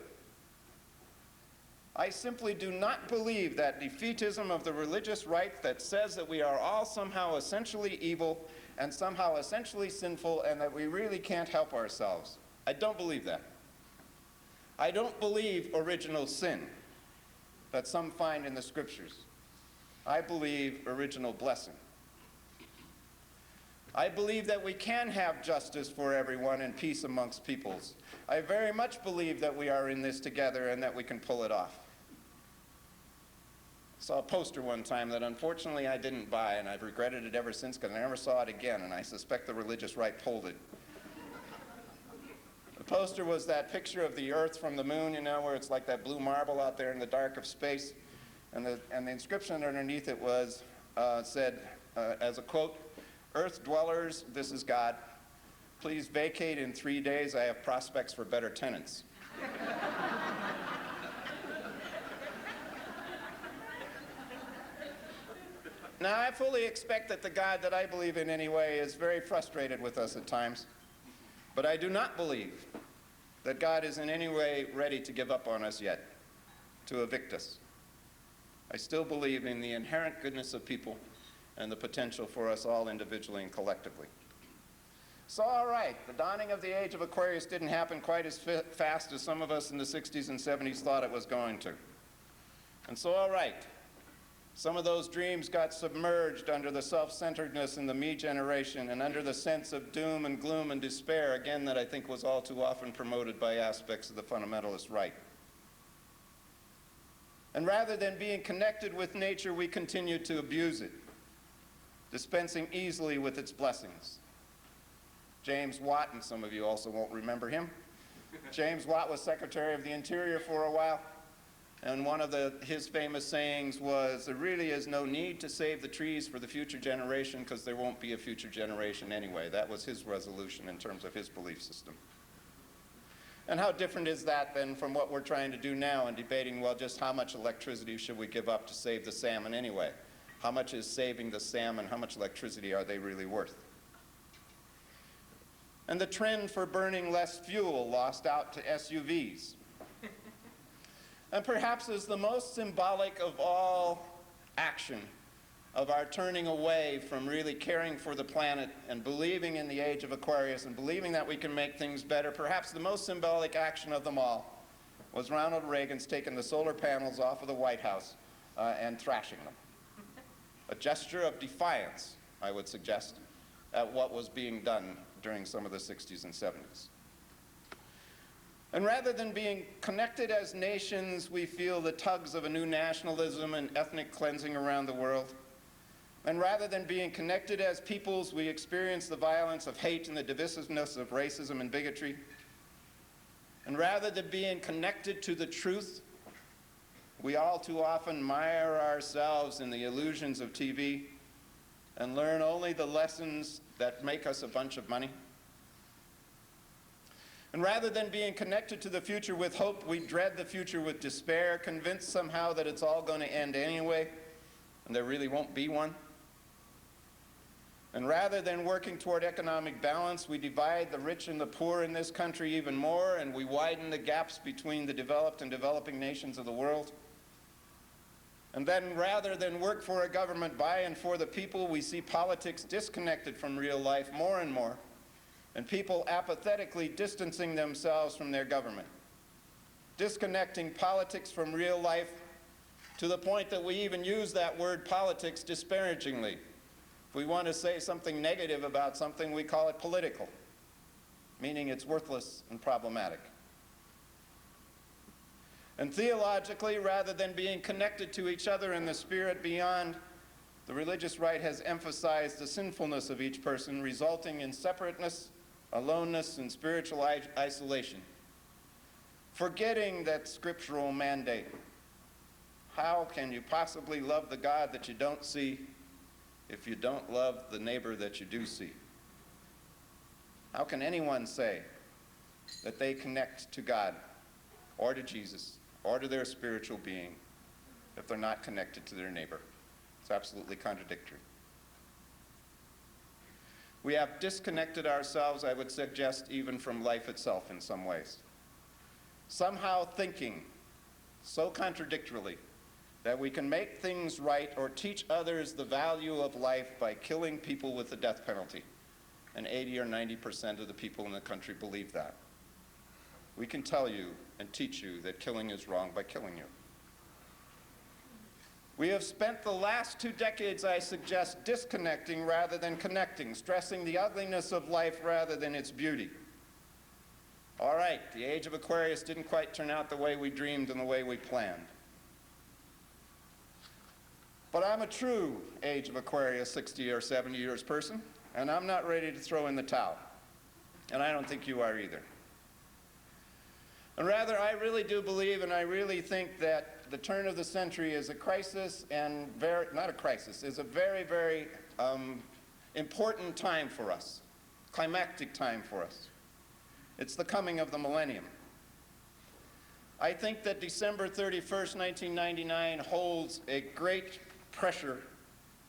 I simply do not believe that defeatism of the religious right that says that we are all somehow essentially evil and somehow essentially sinful and that we really can't help ourselves. I don't believe that. I don't believe original sin that some find in the scriptures. I believe original blessing. I believe that we can have justice for everyone and peace amongst peoples. I very much believe that we are in this together and that we can pull it off. I saw a poster one time that unfortunately I didn't buy, and I've regretted it ever since because I never saw it again, and I suspect the religious right pulled it. The poster was that picture of the Earth from the moon, you know, where it's like that blue marble out there in the dark of space. And the inscription underneath it was, said, as a quote, "Earth dwellers, this is God. Please vacate in 3 days. I have prospects for better tenants." Now, I fully expect that the God that I believe in anyway is very frustrated with us at times. But I do not believe that God is in any way ready to give up on us yet, to evict us. I still believe in the inherent goodness of people and the potential for us all individually and collectively. So, all right, the dawning of the age of Aquarius didn't happen quite as fast as some of us in the 60s and 70s thought it was going to. And so, all right, some of those dreams got submerged under the self-centeredness in the me generation and under the sense of doom and gloom and despair, again, that I think was all too often promoted by aspects of the fundamentalist right. And rather than being connected with nature, we continued to abuse it, dispensing easily with its blessings. James Watt, and some of you also won't remember him. James Watt was Secretary of the Interior for a while, and one of his famous sayings was, there really is no need to save the trees for the future generation because there won't be a future generation anyway. That was his resolution in terms of his belief system. And how different is that then from what we're trying to do now in debating, well, just how much electricity should we give up to save the salmon anyway? How much is saving the salmon, how much electricity are they really worth? And the trend for burning less fuel lost out to SUVs. And perhaps as the most symbolic of all action of our turning away from really caring for the planet and believing in the age of Aquarius and believing that we can make things better, perhaps the most symbolic action of them all was Ronald Reagan's taking the solar panels off of the White House and thrashing them. A gesture of defiance, I would suggest, at what was being done during some of the 60s and 70s. And rather than being connected as nations, we feel the tugs of a new nationalism and ethnic cleansing around the world. And rather than being connected as peoples, we experience the violence of hate and the divisiveness of racism and bigotry. And rather than being connected to the truth, we all too often mire ourselves in the illusions of TV and learn only the lessons that make us a bunch of money. And rather than being connected to the future with hope, we dread the future with despair, convinced somehow that it's all going to end anyway, and there really won't be one. And rather than working toward economic balance, we divide the rich and the poor in this country even more, and we widen the gaps between the developed and developing nations of the world. And then rather than work for a government by and for the people, we see politics disconnected from real life more and more, and people apathetically distancing themselves from their government, disconnecting politics from real life to the point that we even use that word politics disparagingly. If we want to say something negative about something, we call it political, meaning it's worthless and problematic. And theologically, rather than being connected to each other in the spirit beyond, the religious right has emphasized the sinfulness of each person, resulting in separateness, aloneness, and spiritual isolation. Forgetting that scriptural mandate. How can you possibly love the God that you don't see if you don't love the neighbor that you do see? How can anyone say that they connect to God or to Jesus or to their spiritual being if they're not connected to their neighbor? It's absolutely contradictory. We have disconnected ourselves, I would suggest, even from life itself in some ways. Somehow thinking so contradictorily that we can make things right or teach others the value of life by killing people with the death penalty. And 80 or 90% of the people in the country believe that. We can tell you and teach you that killing is wrong by killing you. We have spent the last 2 decades, I suggest, disconnecting rather than connecting, stressing the ugliness of life rather than its beauty. All right, the age of Aquarius didn't quite turn out the way we dreamed and the way we planned. But I'm a true age of Aquarius 60 or 70 years person, and I'm not ready to throw in the towel. And I don't think you are either. And rather, I really do believe and I really think that the turn of the century is a crisis and not a crisis, is a very, very important time for us, climactic time for us. It's the coming of the millennium. I think that December 31st, 1999 holds a great pressure,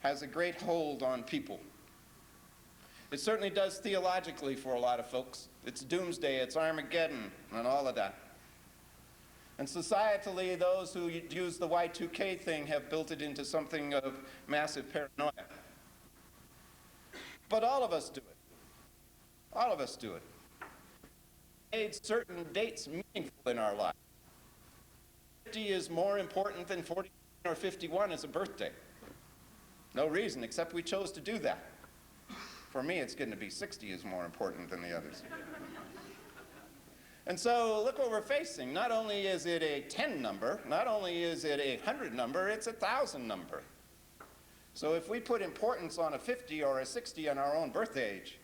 has a great hold on people. It certainly does theologically for a lot of folks. It's doomsday, it's Armageddon, and all of that. And societally, those who use the Y2K thing have built it into something of massive paranoia. But all of us do it. All of us do it. Made certain dates meaningful in our lives. 50 is more important than 40 or 51 as a birthday. No reason, except we chose to do that. For me, it's going to be 60 is more important than the others. And so look what we're facing. Not only is it a 10 number, not only is it a 100 number, it's a 1,000 number. So if we put importance on a 50 or a 60 on our own birth age,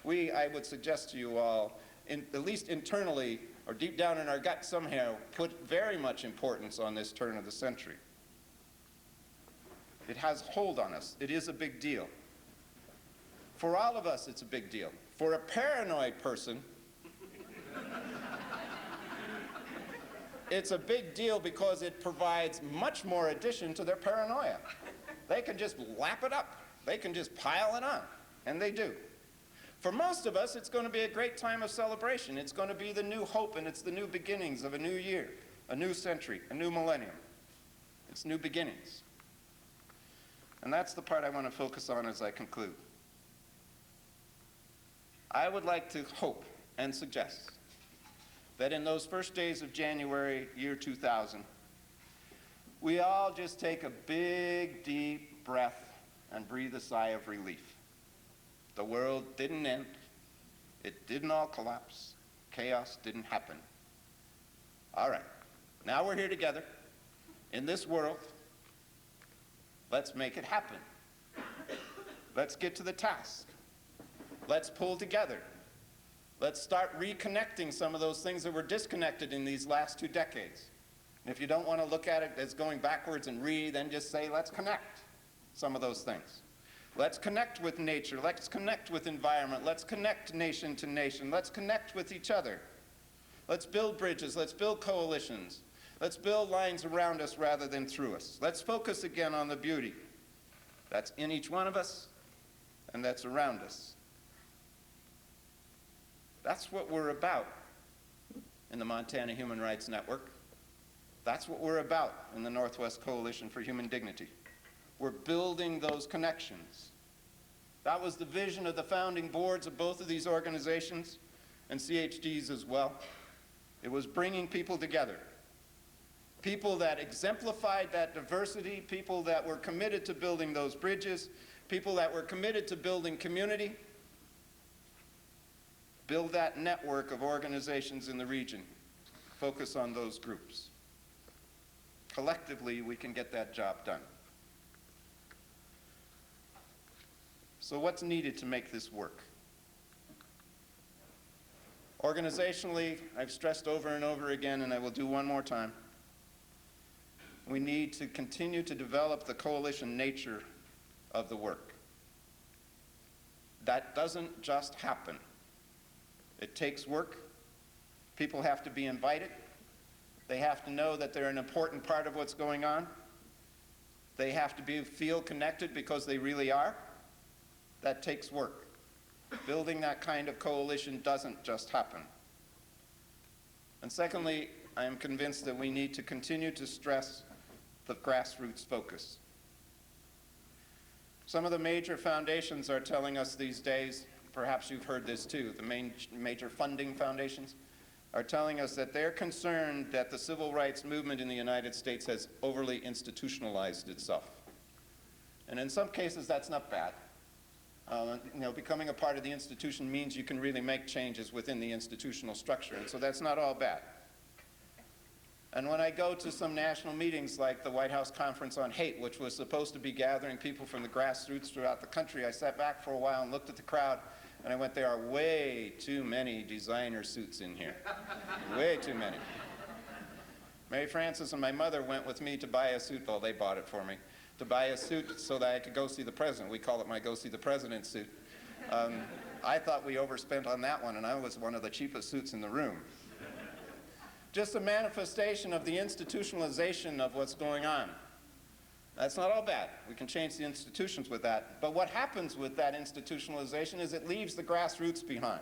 I would suggest to you all, at least internally or deep down in our gut somehow, put very much importance on this turn of the century. It has hold on us. It is a big deal. For all of us, it's a big deal. For a paranoid person, it's a big deal because it provides much more addition to their paranoia. They can just lap it up. They can just pile it on, and they do. For most of us, it's going to be a great time of celebration. It's going to be the new hope, and it's the new beginnings of a new year, a new century, a new millennium. It's new beginnings. And that's the part I want to focus on as I conclude. I would like to hope and suggest that in those first days of January, year 2000, we all just take a big, deep breath and breathe a sigh of relief. The world didn't end. It didn't all collapse. Chaos didn't happen. All right, now we're here together in this world. Let's make it happen. Let's get to the task. Let's pull together. Let's start reconnecting some of those things that were disconnected in these last 2 decades. And if you don't want to look at it as going backwards and then just say, let's connect some of those things. Let's connect with nature. Let's connect with environment. Let's connect nation to nation. Let's connect with each other. Let's build bridges. Let's build coalitions. Let's build lines around us rather than through us. Let's focus again on the beauty that's in each one of us and that's around us. That's what we're about in the Montana Human Rights Network. That's what we're about in the Northwest Coalition for Human Dignity. We're building those connections. That was the vision of the founding boards of both of these organizations and CHDs as well. It was bringing people together. People that exemplified that diversity, people that were committed to building those bridges, people that were committed to building community. Build that network of organizations in the region. Focus on those groups. Collectively, we can get that job done. So what's needed to make this work? Organizationally, I've stressed over and over again, and I will do one more time, we need to continue to develop the coalition nature of the work. That doesn't just happen. It takes work. People have to be invited. They have to know that they're an important part of what's going on. They have to feel connected because they really are. That takes work. Building that kind of coalition doesn't just happen. And secondly, I am convinced that we need to continue to stress the grassroots focus. Some of the major foundations are telling us these days, perhaps you've heard this too, the major funding foundations are telling us that they're concerned that the civil rights movement in the United States has overly institutionalized itself. And in some cases, that's not bad. Becoming a part of the institution means you can really make changes within the institutional structure, and so that's not all bad. And when I go to some national meetings like the White House Conference on Hate, which was supposed to be gathering people from the grassroots throughout the country, I sat back for a while and looked at the crowd, and I went, there are way too many designer suits in here. Way too many. Mary Frances and my mother went with me to buy a suit, well, they bought it for me, to buy a suit so that I could go see the president. We call it my Go See the President suit. I thought we overspent on that one, and I was one of the cheapest suits in the room. Just a manifestation of the institutionalization of what's going on. That's not all bad. We can change the institutions with that. But what happens with that institutionalization is it leaves the grassroots behind.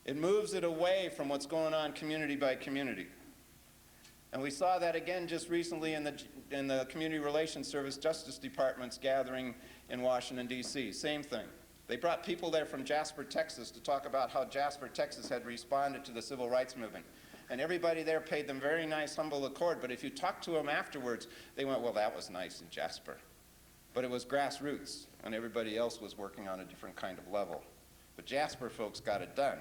It moves it away from what's going on community by community. And we saw that again just recently in the Community Relations Service Justice Department's gathering in Washington, D.C. Same thing. They brought people there from Jasper, Texas to talk about how Jasper, Texas had responded to the civil rights movement. And everybody there paid them very nice, humble accord. But if you talked to them afterwards, they went, well, that was nice in Jasper. But it was grassroots, and everybody else was working on a different kind of level. But Jasper folks got it done,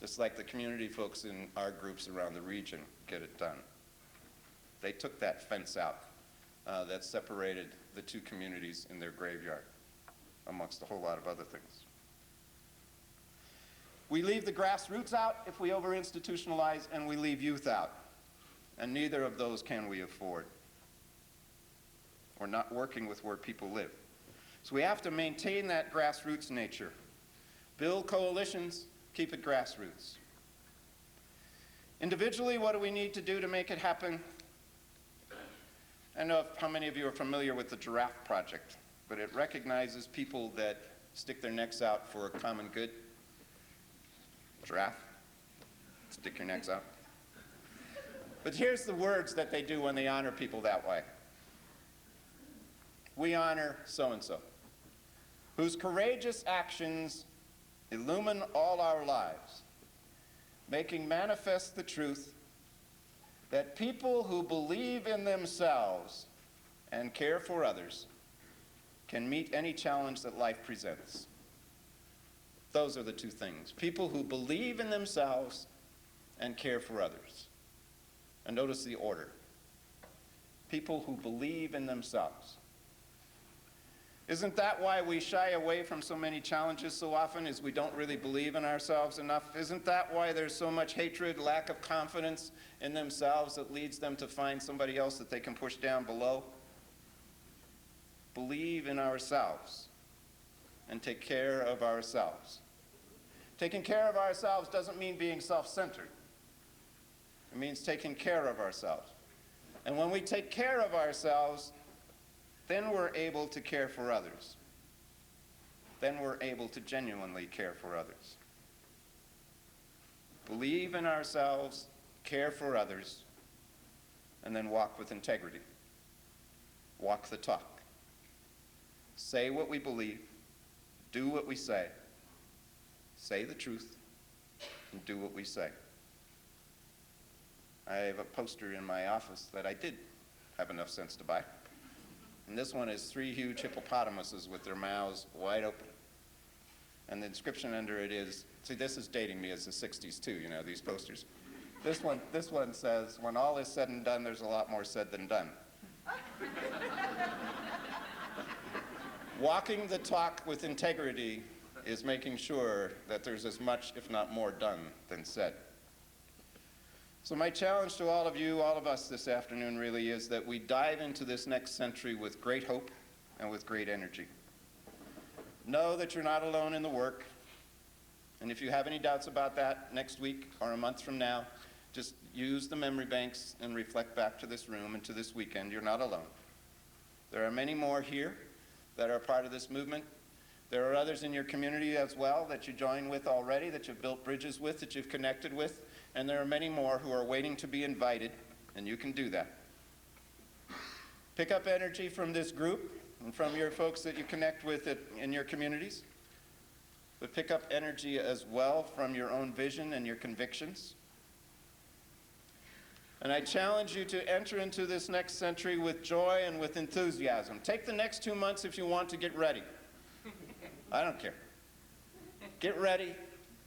just like the community folks in our groups around the region get it done. They took that fence out that separated the two communities in their graveyard, amongst a whole lot of other things. We leave the grassroots out if we over-institutionalize, and we leave youth out. And neither of those can we afford. We're not working with where people live. So we have to maintain that grassroots nature. Build coalitions, keep it grassroots. Individually, what do we need to do to make it happen? I don't know how many of you are familiar with the Giraffe Project, but it recognizes people that stick their necks out for a common good. Giraffe, stick your necks out. But here's the words that they do when they honor people that way. we honor so-and-so, whose courageous actions illumine all our lives, making manifest the truth that people who believe in themselves and care for others can meet any challenge that life presents. Those are the two things. People who believe in themselves and care for others. And notice the order. People who believe in themselves. Isn't that why we shy away from so many challenges so often, is we don't really believe in ourselves enough? Isn't that why there's so much hatred, lack of confidence in themselves that leads them to find somebody else that they can push down below? Believe in ourselves and take care of ourselves. Taking care of ourselves doesn't mean being self-centered. It means taking care of ourselves. And when we take care of ourselves, then we're able to care for others. Then we're able to genuinely care for others. Believe in ourselves, care for others, and then walk with integrity. Walk the talk. Say what we believe, do what we say the truth, and do what we say. I have a poster in my office that I did have enough sense to buy. And this one is 3 huge hippopotamuses with their mouths wide open. And the inscription under it is, see, this is dating me as the 60s too, you know, these posters. This one says, when all is said and done, there's a lot more said than done. Walking the talk with integrity is making sure that there's as much, if not more, done than said. So my challenge to all of you, all of us this afternoon really is that we dive into this next century with great hope and with great energy. Know that you're not alone in the work. And if you have any doubts about that next week or a month from now, just use the memory banks and reflect back to this room and to this weekend. You're not alone. There are many more here that are part of this movement. There are others in your community as well that you join with already, that you've built bridges with, that you've connected with. And there are many more who are waiting to be invited, and you can do that. Pick up energy from this group and from your folks that you connect with in your communities. But pick up energy as well from your own vision and your convictions. And I challenge you to enter into this next century with joy and with enthusiasm. Take the next 2 months if you want to get ready. I don't care. Get ready.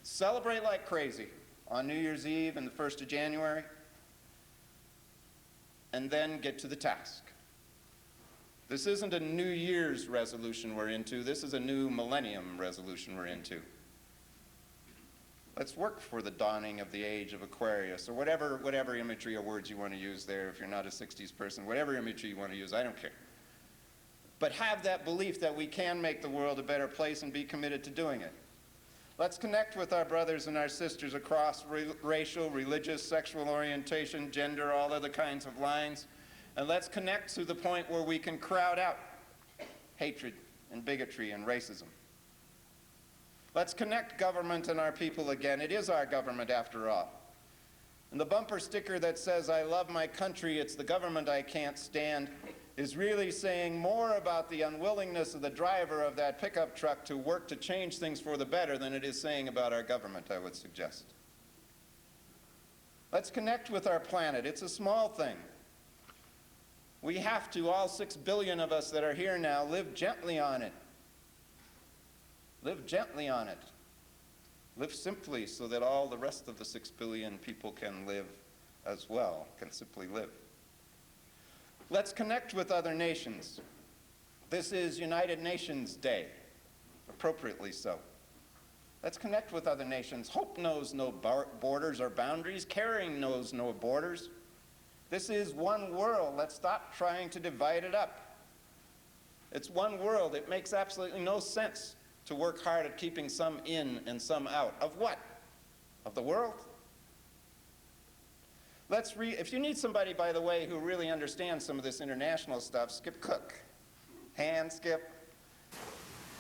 Celebrate like crazy on New Year's Eve and the 1st of January, and then get to the task. This isn't a New Year's resolution we're into. This is a new millennium resolution we're into. Let's work for the dawning of the age of Aquarius, or whatever imagery or words you want to use there. If you're not a 60s person, whatever imagery you want to use, I don't care. But have that belief that we can make the world a better place and be committed to doing it. Let's connect with our brothers and our sisters across racial, religious, sexual orientation, gender, all other kinds of lines. And let's connect to the point where we can crowd out hatred and bigotry and racism. Let's connect government and our people again. It is our government after all. And the bumper sticker that says, "I love my country, it's the government I can't stand," is really saying more about the unwillingness of the driver of that pickup truck to work to change things for the better than it is saying about our government, I would suggest. Let's connect with our planet. It's a small thing. We have to, all 6 billion of us that are here now, live gently on it. Live gently on it. Live simply so that all the rest of the 6 billion people can live as well, can simply live. Let's connect with other nations. This is United Nations Day, appropriately so. Let's connect with other nations. Hope knows no borders or boundaries. Caring knows no borders. This is one world. Let's stop trying to divide it up. It's one world. It makes absolutely no sense to work hard at keeping some in and some out. Of what? Of the world? If you need somebody, by the way, who really understands some of this international stuff, Skip Cook. Hand, Skip.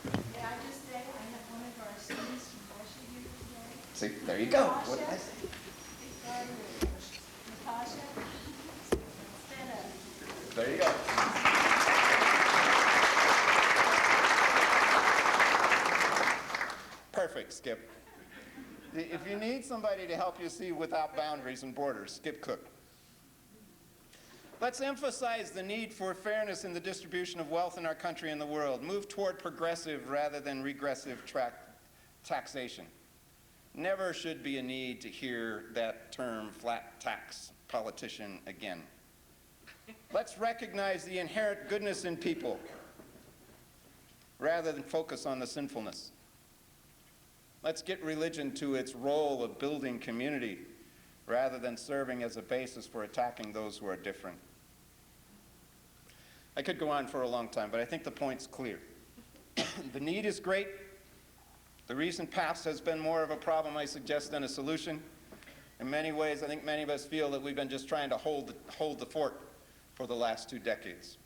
Yeah, I just say I have one of our students from Russia here today. See, there you go. What did I say? Natasha. Stand up. There you go. quick, Skip. If you need somebody to help you see without boundaries and borders, Skip Cook. Let's emphasize the need for fairness in the distribution of wealth in our country and the world. Move toward progressive rather than regressive taxation. Never should be a need to hear that term flat tax politician again. Let's recognize the inherent goodness in people rather than focus on the sinfulness. Let's get religion to its role of building community rather than serving as a basis for attacking those who are different. I could go on for a long time, but I think the point's clear. The need is great. The recent past has been more of a problem, I suggest, than a solution. In many ways, I think many of us feel that we've been just trying to hold the fort for the last 2 decades.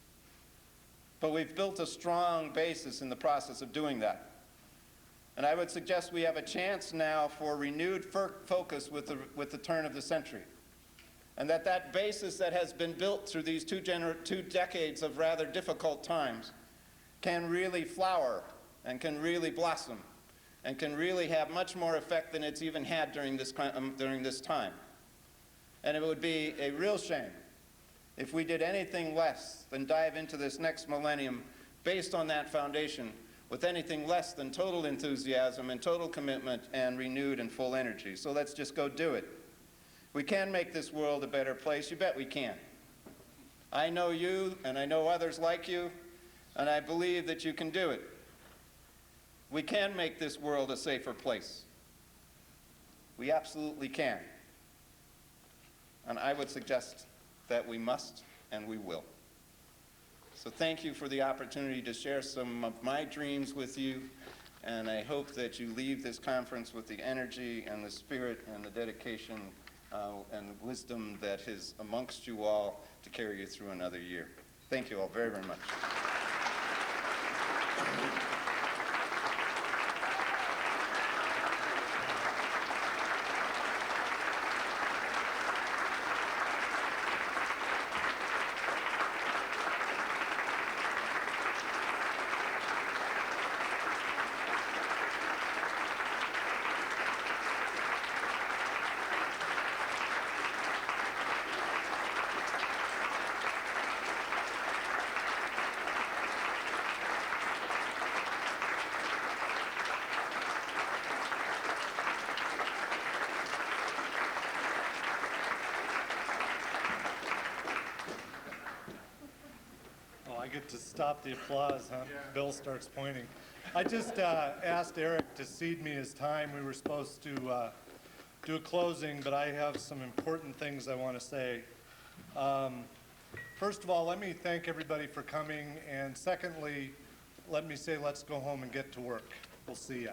But we've built a strong basis in the process of doing that. And I would suggest we have a chance now for renewed focus with the turn of the century. And that basis that has been built through these 2 decades of rather difficult times can really flower and can really blossom and can really have much more effect than it's even had during this time. And it would be a real shame if we did anything less than dive into this next millennium based on that foundation with anything less than total enthusiasm and total commitment and renewed and full energy. So let's just go do it. We can make this world a better place. You bet we can. I know you, and I know others like you, and I believe that you can do it. We can make this world a safer place. We absolutely can. And I would suggest that we must and we will. So thank you for the opportunity to share some of my dreams with you, and I hope that you leave this conference with the energy and the spirit and the dedication and the wisdom that is amongst you all to carry you through another year. Thank you all very, very much. I get to stop the applause, huh? Yeah. Bill starts pointing. I just asked Eric to cede me his time. We were supposed to do a closing, but I have some important things I want to say. First of all, let me thank everybody for coming, and secondly, let me say let's go home and get to work. We'll see ya.